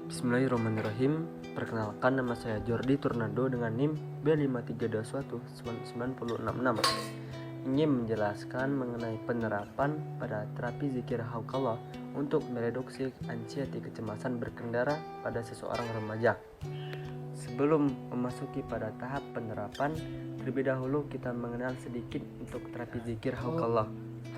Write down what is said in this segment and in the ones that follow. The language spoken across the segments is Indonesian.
Bismillahirrahmanirrahim. Perkenalkan, nama saya Jordi Turnado dengan NIM B53219066. Ingin menjelaskan mengenai penerapan pada terapi zikir hauqallah untuk mereduksi anxiety kecemasan berkendara pada seseorang remaja. Sebelum memasuki pada tahap penerapan, terlebih dahulu kita mengenal sedikit untuk terapi zikir hauqallah.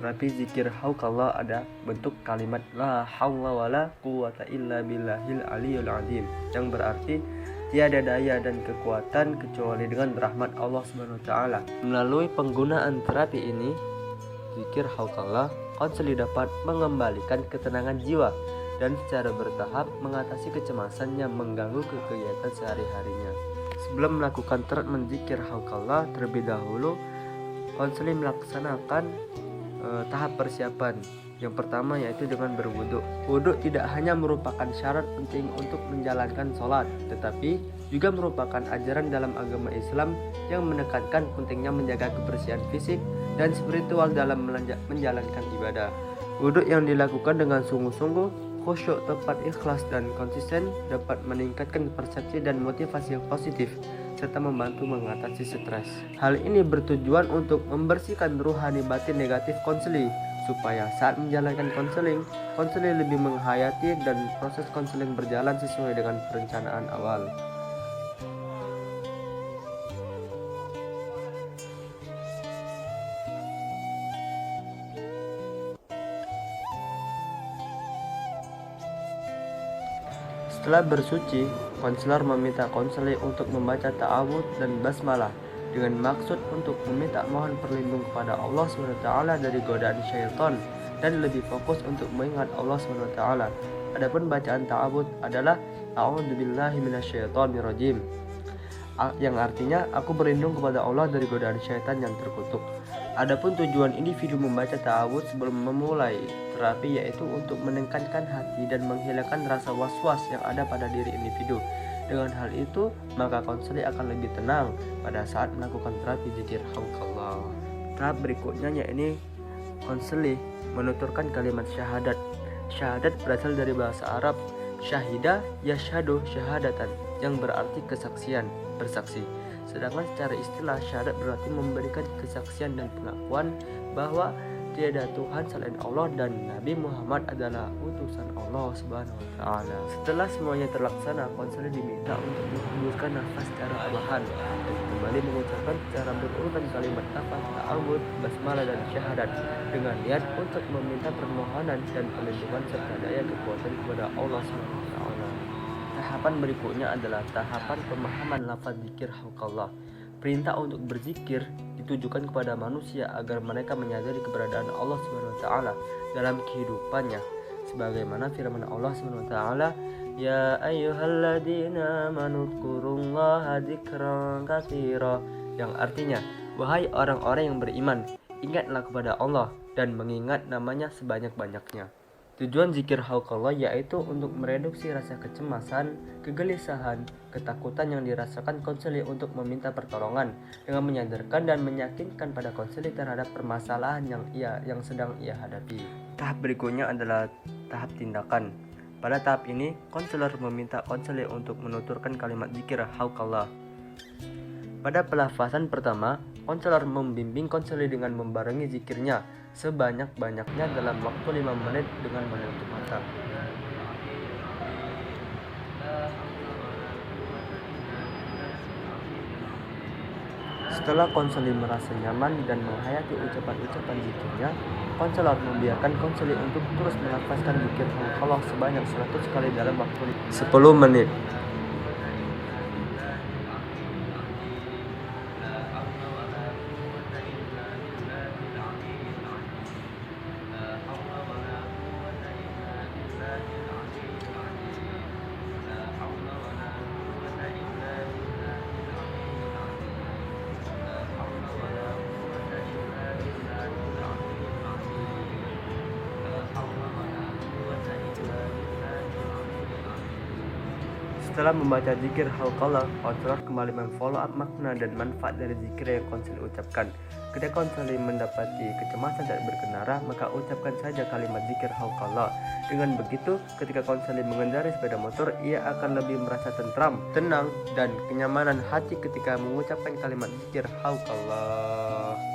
Terapi zikir hauqallah ada bentuk kalimat la haula wala quwata illa billahil aliyul azim, yang berarti tiada daya dan kekuatan kecuali dengan rahmat Allah Subhanahu wa taala. Melalui penggunaan terapi ini, zikir hauqallah, konseli dapat mengembalikan ketenangan jiwa dan secara bertahap mengatasi kecemasan yang mengganggu kegiatan sehari-harinya. Sebelum melakukan treatment zikir hauqallah, terlebih dahulu konseli melaksanakan tahap persiapan. Yang pertama yaitu dengan berwudu. Wudu tidak hanya merupakan syarat penting untuk menjalankan sholat, tetapi juga merupakan ajaran dalam agama Islam yang menekankan pentingnya menjaga kebersihan fisik dan spiritual dalam menjalankan ibadah. Wudu yang dilakukan dengan sungguh-sungguh, khusyuk, tepat, ikhlas, dan konsisten dapat meningkatkan persepsi dan motivasi yang positif serta membantu mengatasi stres. Hal ini bertujuan untuk membersihkan rohani batin negatif konseli, supaya saat menjalankan konseling lebih menghayati dan proses konseling berjalan sesuai dengan perencanaan awal. Setelah bersuci, konselor meminta konseli untuk membaca ta'awudz dan basmalah dengan maksud untuk meminta mohon perlindungan kepada Allah SWT dari godaan syaitan dan lebih fokus untuk mengingat Allah SWT. Adapun bacaan ta'awudz adalah a'udzubillahi minasyaitonirrajim, yang artinya aku berlindung kepada Allah dari godaan syaitan yang terkutuk. Adapun tujuan individu membaca ta'awudz sebelum memulai terapi yaitu untuk menekankan hati dan menghilangkan rasa was-was yang ada pada diri individu. Dengan hal itu, maka konseli akan lebih tenang pada saat melakukan terapi zikir hauqallah. Tahap berikutnya yaitu konseli menuturkan kalimat syahadat. Syahadat berasal dari bahasa Arab syahida yashhadu syahadatan, yang berarti kesaksian, bersaksi. Sedangkan secara istilah, syahadat berarti memberikan kesaksian dan pengakuan bahwa tiada Tuhan selain Allah dan Nabi Muhammad adalah utusan Allah Subhanahu wa taala. Setelah semuanya terlaksana, konseli diminta untuk menghembuskan nafas secara perlahan dan kembali mengucapkan secara berurutan kalimat nafas ta'awudz, basmalah, dan syahadat dengan niat untuk meminta permohonan dan perlindungan serta daya kekuatan kepada Allah Subhanahu wa taala. Tahapan berikutnya adalah tahapan pemahaman lafaz zikir hauqallah. Perintah untuk berzikir ditujukan kepada manusia agar mereka menyadari keberadaan Allah SWT dalam kehidupannya, sebagaimana firman Allah SWT, ya ayyuhalladzina amanu dzkurullaha dzikran katsira, yang artinya, wahai orang-orang yang beriman, ingatlah kepada Allah dan mengingat namanya sebanyak-banyaknya. Tujuan zikir hauqallah yaitu untuk mereduksi rasa kecemasan, kegelisahan, ketakutan yang dirasakan konseli untuk meminta pertolongan dengan menyadarkan dan meyakinkan pada konseli terhadap permasalahan yang sedang ia hadapi. Tahap berikutnya adalah tahap tindakan. Pada tahap ini, konselor meminta konseli untuk menuturkan kalimat zikir hauqallah. Pada pelafasan pertama, konselor membimbing konseli dengan membarengi zikirnya sebanyak-banyaknya dalam waktu 5 menit dengan menutup mata. Setelah konseli merasa nyaman dan menghayati ucapan-ucapan zikirnya, konselor membiarkan konseli untuk terus melafazkan zikir hauqallah sebanyak 100 kali dalam waktu 10 menit. Setelah membaca zikir hauqalah, konselor kembali memfollow up makna dan manfaat dari zikir yang konselor ucapkan. Ketika konselor mendapati kecemasan saat berkendara, maka ucapkan saja kalimat zikir hauqalah. Dengan begitu, ketika konselor mengendarai sepeda motor, ia akan lebih merasa tentram, tenang, dan kenyamanan hati ketika mengucapkan kalimat zikir hauqalah.